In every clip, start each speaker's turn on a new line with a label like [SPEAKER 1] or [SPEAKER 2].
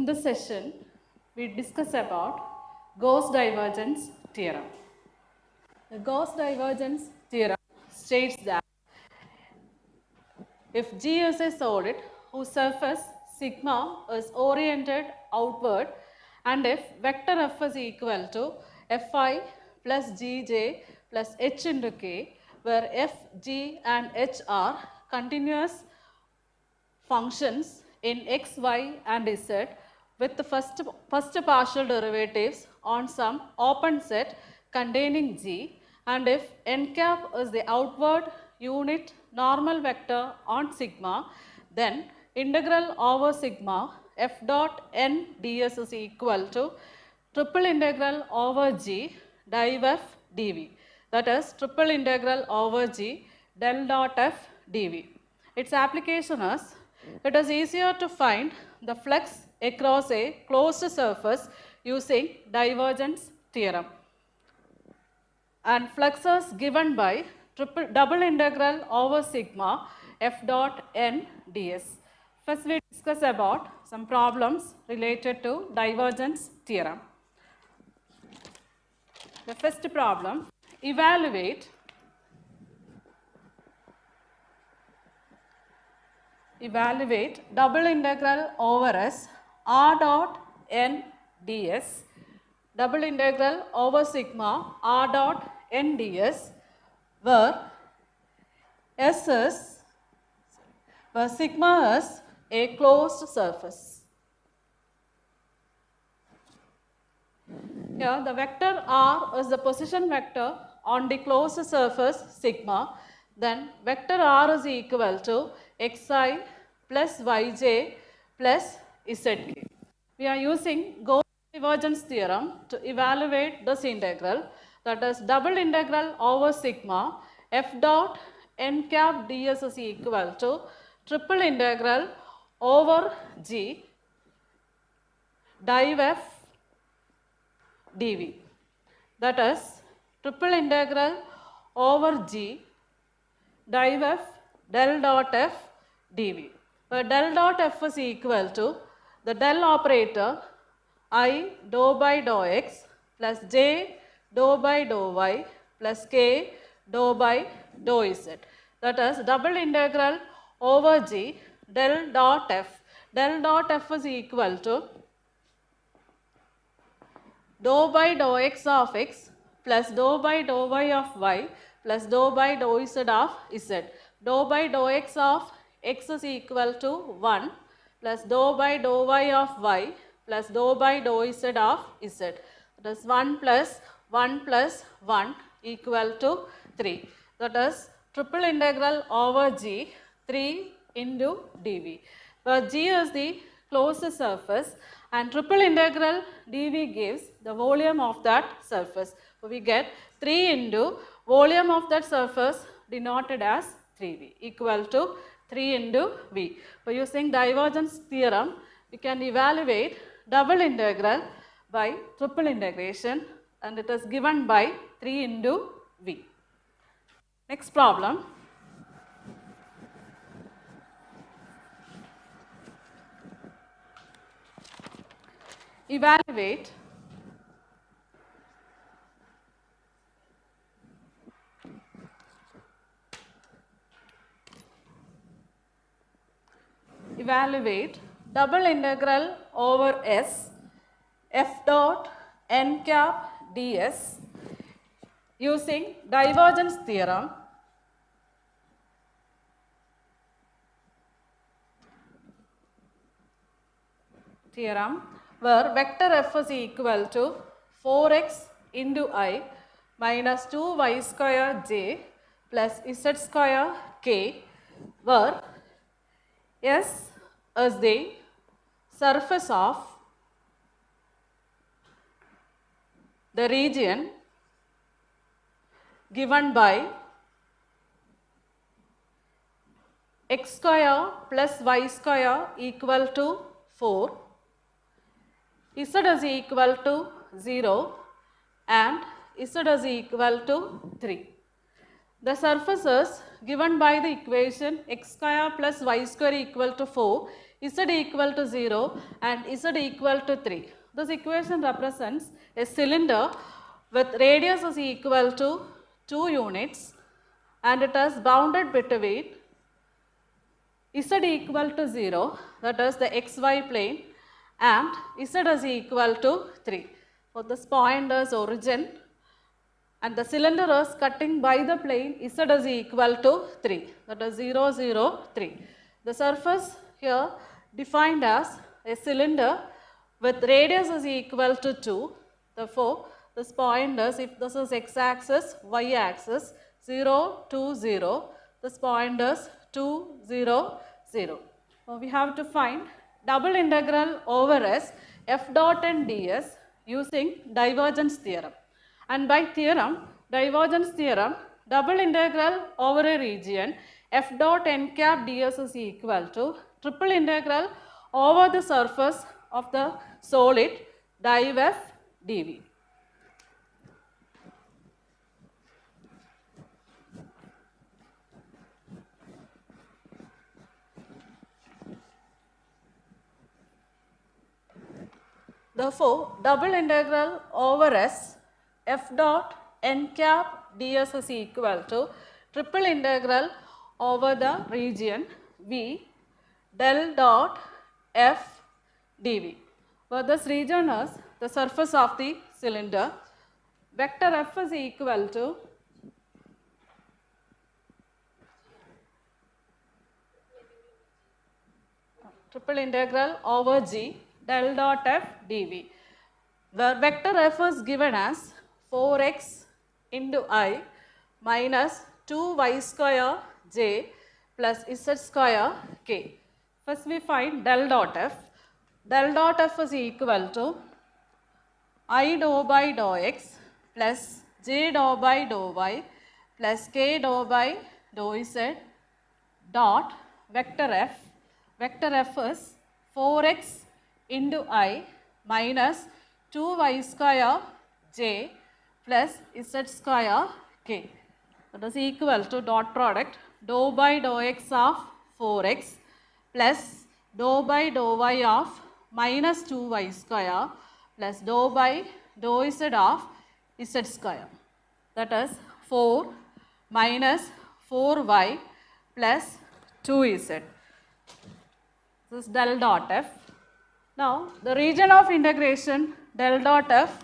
[SPEAKER 1] this session, we discuss about Gauss divergence theorem. The Gauss divergence theorem states that if G is a solid whose surface sigma is oriented outward and if vector F is equal to Fi plus Gj plus H into K, where F, G and H are continuous functions in x, y and z with the first partial derivatives on some open set containing G, and if n cap is the outward unit normal vector on sigma, then integral over sigma f dot n ds is equal to triple integral over G div f dv, that is triple integral over G del dot f dv. Its application is, it is easier to find the flux across a closed surface using divergence theorem, and flux is given by double integral over sigma f dot n ds. First we discuss about some problems related to divergence theorem. The first problem, evaluate double integral over S r dot n ds, double integral over sigma r dot n ds, where sigma is a closed surface. Here the vector r is the position vector on the closed surface sigma, then vector r is equal to xi plus yj plus zk. We are using Gauss divergence theorem to evaluate this integral, that is double integral over sigma f dot n cap ds is equal to triple integral over G div f dv, that is triple integral over G div f del dot f dv, where del dot f is equal to the del operator I dou by dou x plus j dou by dou y plus k dou by dou z, that is double integral over G del dot f. Del dot f is equal to dou by dou x of x plus dou by dou y of y plus dou by dou z of z. Dou by dou x of x is equal to 1 plus dou by dou y of y plus dou by dou z of z. That is 1 plus 1 equal to 3. That is triple integral over G 3 into dv, where G is the closed surface and triple integral dv gives the volume of that surface. So we get 3 into volume of that surface denoted as 3v equal to 3 into v. For using divergence theorem, we can evaluate double integral by triple integration, and it is given by 3 into v. Next problem. Evaluate double integral over S f dot n cap ds using divergence theorem where vector f is equal to 4x into I minus 2y square j plus z square k, where S is the surface of the region given by x square plus y square equal to 4, z is equal to 0 and z is equal to 3. The surfaces given by the equation x square plus y square equal to 4, z equal to 0 and z equal to 3. This equation represents a cylinder with radius is equal to 2 units and it is bounded between z equal to 0, that is the xy plane, and z is equal to 3. So, this point is origin and the cylinder is cutting by the plane z is equal to 3, that is 0, 0, 3. The surface here defined as a cylinder with radius is equal to 2. Therefore, this point is, if this is x-axis, y-axis, 0, 2, 0, this point is 2, 0, 0. Now, we have to find double integral over S f dot and ds using divergence theorem. And by theorem, divergence theorem, double integral over a region f dot n cap ds is equal to triple integral over the surface of the solid div f dv. Therefore, double integral over S f dot n cap ds is equal to triple integral over the region V del dot f dv, where this region is the surface of the cylinder. Vector f is equal to triple integral over g del dot f dv, where vector f is given as 4x into I minus 2y square j plus z square k. First we find del dot f. Del dot f is equal to I dou by dou x plus j dou by dou y plus k dou by dou z dot vector f. Vector f is 4x into I minus 2y square j plus z square k. That is equal to dot product dou by dou x of 4x plus dou by dou y of minus 2y square plus dou by dou z of z square. That is 4 minus 4y plus 2z. This is del dot f. Now, the region of integration del dot f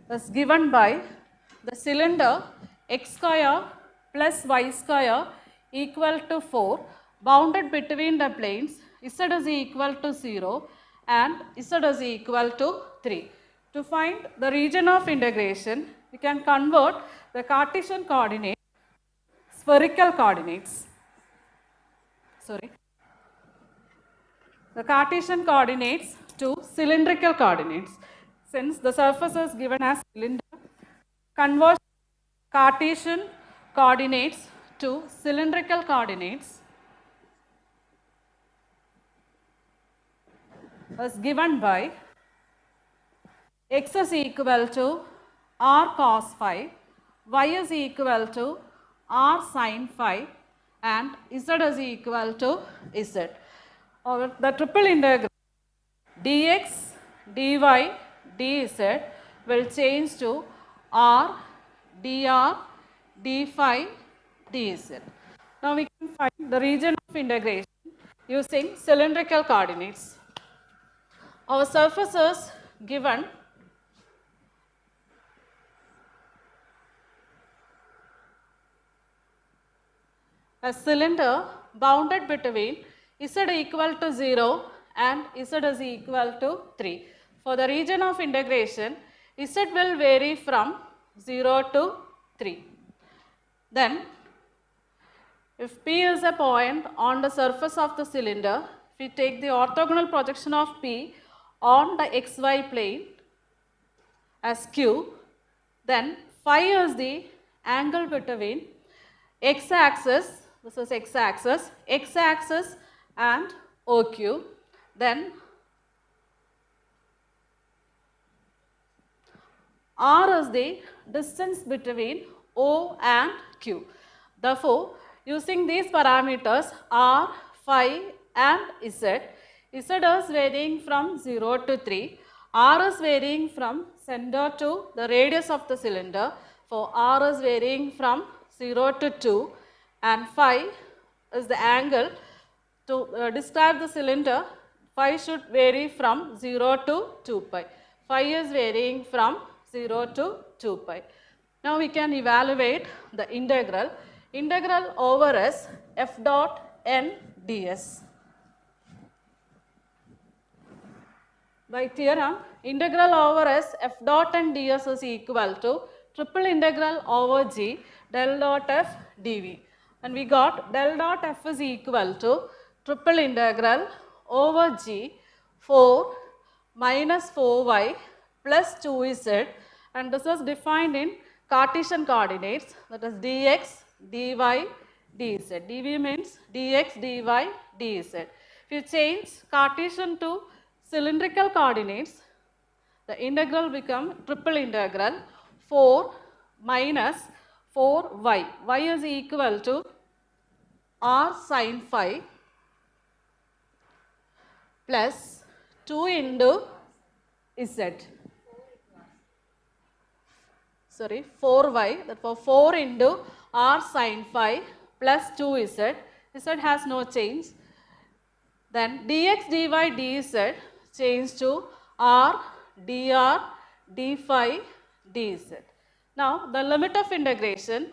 [SPEAKER 1] is given by the cylinder x square plus y square equal to 4 bounded between the planes z is equal to 0 and z is equal to 3. To find the region of integration, we can convert the Cartesian coordinate spherical coordinates. The Cartesian coordinates to cylindrical coordinates. Since the surface is given as cylinder, convert Cartesian coordinates to cylindrical coordinates is given by x is equal to r cos phi, y is equal to r sin phi and z is equal to z. Or the triple integral dx, dy, dz will change to r, dr, d phi, dz. Now we can find the region of integration using cylindrical coordinates. Our surface is given a cylinder bounded between z equal to 0 and z is equal to 3. For the region of integration, z will vary from 0 to 3. Then, if P is a point on the surface of the cylinder, if we take the orthogonal projection of P on the xy plane as Q, then phi is the angle between x-axis, this is x-axis, x-axis and OQ. Then R is the distance between O and Q. Therefore, using these parameters r, phi and z, z is varying from 0 to 3, r is varying from center to the radius of the cylinder, for r is varying from 0 to 2, and phi is the angle to describe the cylinder. Phi should vary from 0 to 2 pi. Phi is varying from 0 to 2 pi. Now we can evaluate the integral. Integral over S f dot n ds. By theorem, integral over S f dot n ds is equal to triple integral over g del dot f dv. And we got del dot f is equal to triple integral over g 4 minus 4y plus 2z, and this is defined in Cartesian coordinates, that is dx, dy, dz. dv means dx, dy, dz. If you change Cartesian to cylindrical coordinates, the integral become triple integral 4 minus 4y. Y is equal to r sin phi plus 2 into z. Sorry, 4y, therefore 4 into r sin phi plus 2z. Z has no change. Then dx, dy, dz change to r, dr, d phi, dz. Now the limit of integration,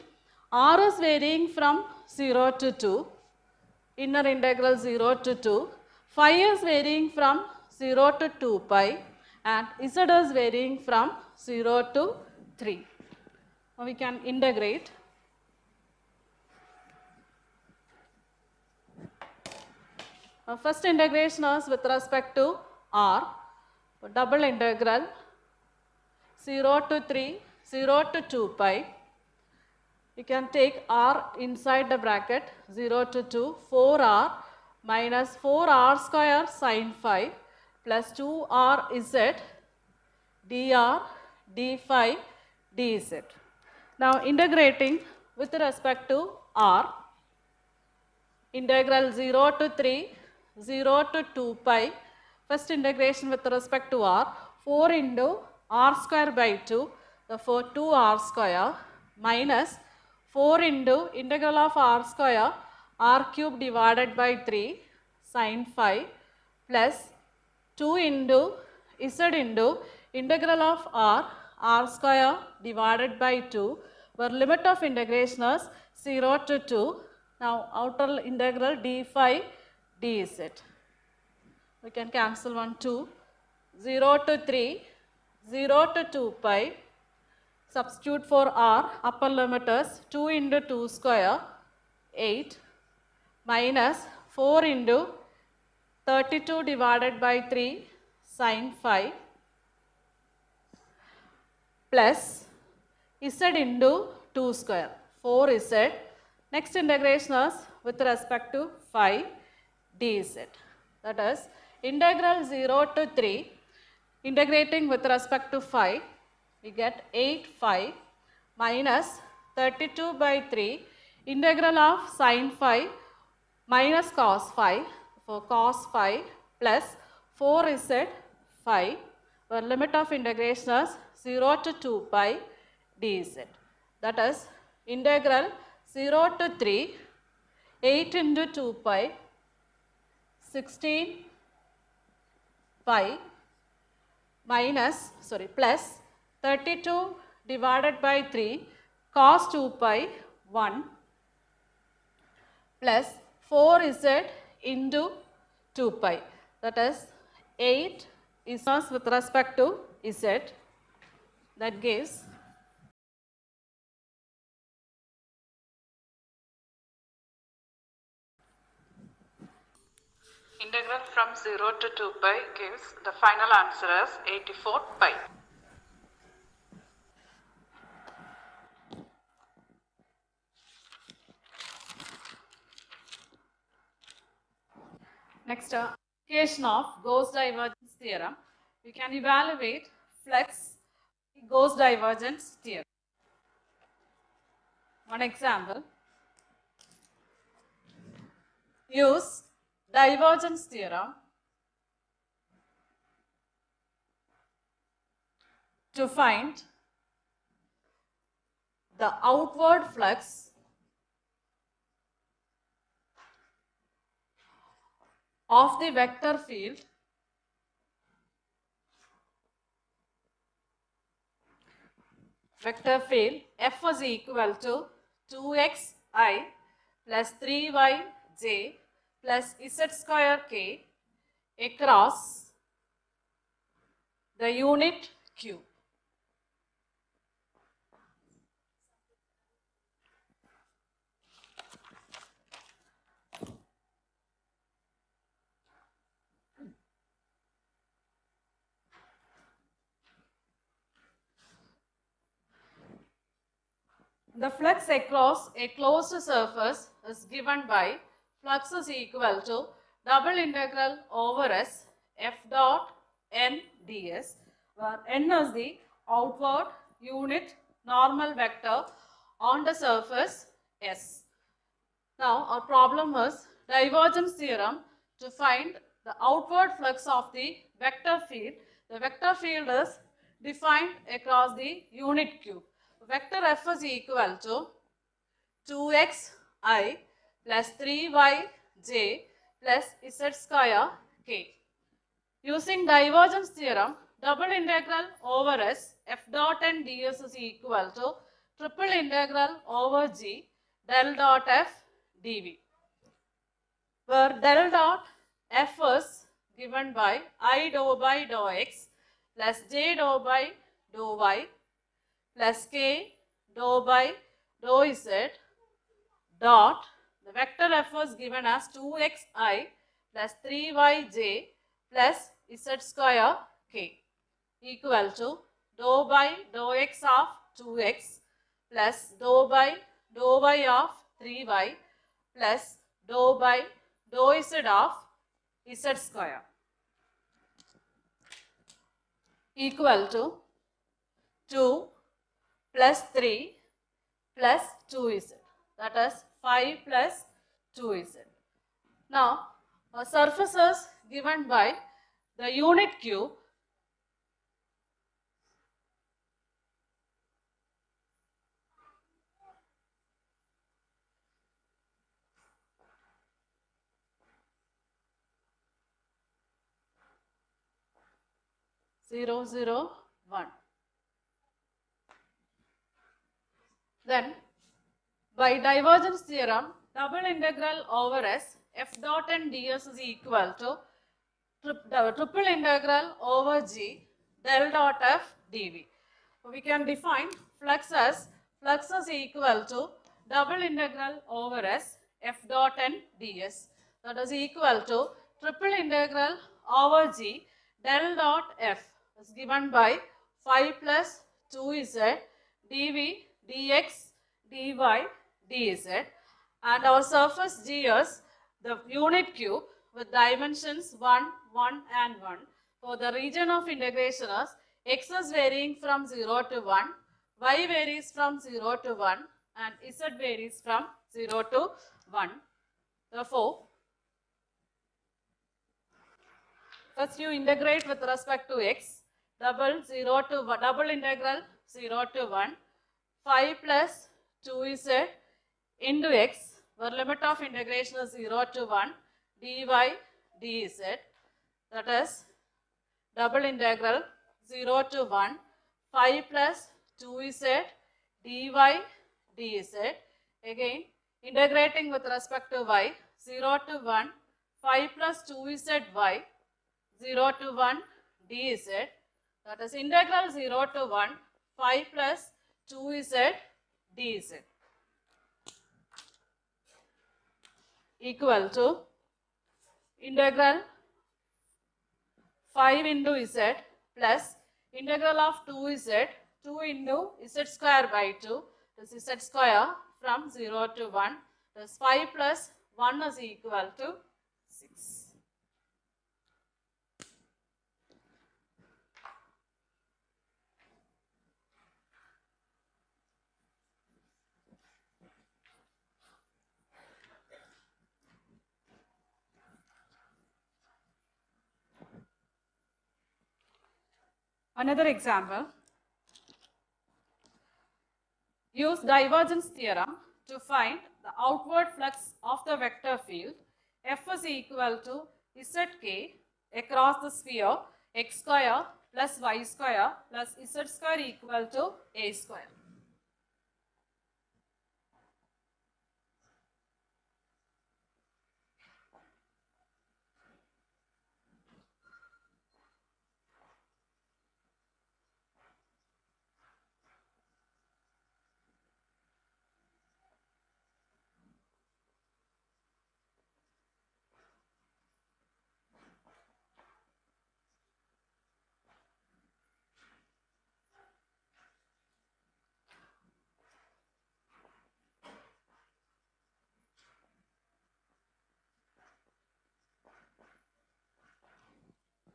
[SPEAKER 1] r is varying from 0 to 2, inner integral 0 to 2, phi is varying from 0 to 2 pi, and z is varying from 0 to 3. Now we can integrate. First integration is with respect to r, double integral 0 to 3, 0 to 2 pi. You can take r inside the bracket 0 to 2, 4r minus 4r square sin phi plus 2rz dr d phi dz. Now integrating with respect to r, integral 0 to 3, 0 to 2 pi, first integration with respect to r, 4 into r square by 2, therefore 2r square minus 4 into integral of r square, r cube divided by 3 sin phi plus 2 into z into integral of r square divided by 2, where limit of integration is 0 to 2. Now outer integral d phi dz. We can cancel 1, 2, 0 to 3, 0 to 2 pi. Substitute for r, upper limit is 2 into 2 square, 8, minus 4 into 32 divided by 3 sin phi plus z into 2 square, 4z. Next integration is with respect to phi dz. That is integral 0 to 3, integrating with respect to phi, we get 8 phi minus 32 by 3, integral of sin phi minus cos phi, for cos phi plus 4z phi, where limit of integration is 0 to 2 pi dz. That is integral 0 to 3, 8 into 2 pi, 16 pi minus, plus 32 divided by 3 cos 2 pi 1 plus 4z into 2 pi. That is 8 is with respect to z. That gives integral from 0 to 2 pi gives the final answer as 84 pi. Next, application of Gauss divergence theorem. We can evaluate flex Gauss divergence theorem. One example, use divergence theorem to find the outward flux of the vector field F is equal to 2xi plus 3yj plus z square k across the unit q. The flux across a closed surface is given by flux is equal to double integral over S f dot n ds, where n is the outward unit normal vector on the surface S. Now our problem is divergence theorem to find the outward flux of the vector field. The vector field is defined across the unit q. Vector f is equal to 2xi plus 3yj plus z square k. Using divergence theorem, double integral over S f dot n ds is equal to triple integral over g del dot f dv, where del dot f is given by I dou by dou x plus j dou by dou y plus k dou by dou z dot, the vector f is given as 2xi plus 3yj plus z square k equal to dou by dou x of 2x plus dou by dou y of 3y plus dou by dou z of z square equal to 2 plus 3 plus 2z, that is 5 plus 2z. Now, a surface is given by the unit q. Zero, zero, 1. Then, by divergence theorem, double integral over S f dot n ds is equal to triple integral over g del dot f dv. We can define flux as flux is equal to double integral over S f dot n ds, that is equal to triple integral over g del dot f is given by 5 plus 2z dv dx dy dz, and our surface G is the unit cube with dimensions 1, 1 and 1. For the region of integration is x is varying from 0 to 1, y varies from 0 to 1 and z varies from 0 to 1. Therefore, first you integrate with respect to x, double integral 0 to 1, 5 plus 2z into x, where limit of integration is 0 to 1, dy dz, that is double integral 0 to 1, 5 plus 2z dy dz, again integrating with respect to y, 0 to 1, 5 plus 2zy, 0 to 1 dz, that is integral 0 to 1, 5 plus 2z dz equal to integral 5 into z plus integral of 2z, 2 into z square by 2, this is z square from 0 to 1, this 5 plus 1 is equal to 6. Another example. Use divergence theorem to find the outward flux of the vector field F is equal to Zk across the sphere x square plus y square plus z square equal to a square.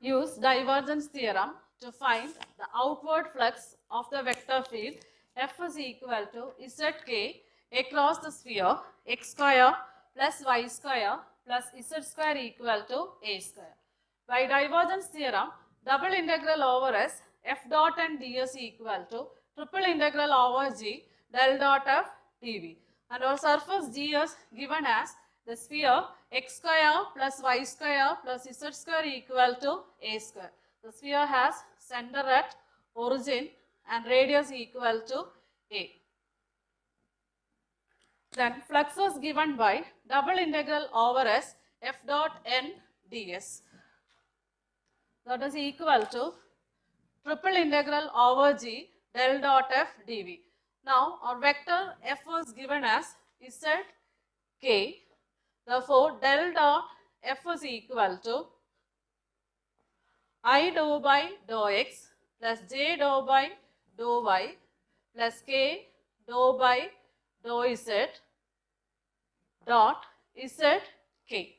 [SPEAKER 1] Use divergence theorem to find the outward flux of the vector field F is equal to Zk across the sphere x square plus y square plus z square equal to a square. By divergence theorem, double integral over S f dot and ds equal to triple integral over g del dot f dv. And our surface G is given as the sphere x square plus y square plus z square equal to a square. The sphere has center at origin and radius equal to a. Then flux was given by double integral over S f dot n ds. That is equal to triple integral over g del dot f dv. Now our vector f was given as z k. Therefore, del dot f is equal to I dou by dou x plus j dou by dou y plus k dou by dou z dot z k.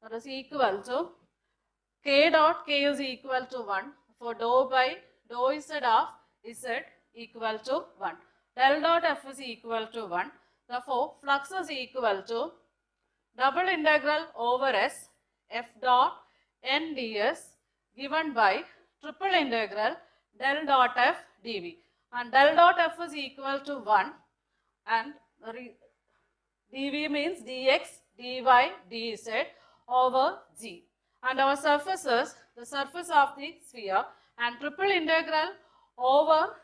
[SPEAKER 1] That is equal to k dot k is equal to 1 for dou by dou z of z equal to 1. Del dot f is equal to 1. Therefore, flux is equal to double integral over S f dot n ds given by triple integral del dot f dv. And del dot f is equal to 1 and dv means dx, dy, dz over g. And our surface is the surface of the sphere and triple integral over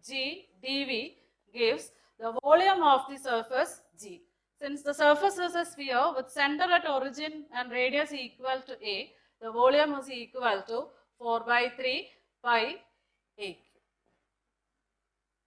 [SPEAKER 1] g dv gives the volume of the surface g. Since the surface is a sphere with center at origin and radius equal to a, the volume is equal to 4 by 3 pi a.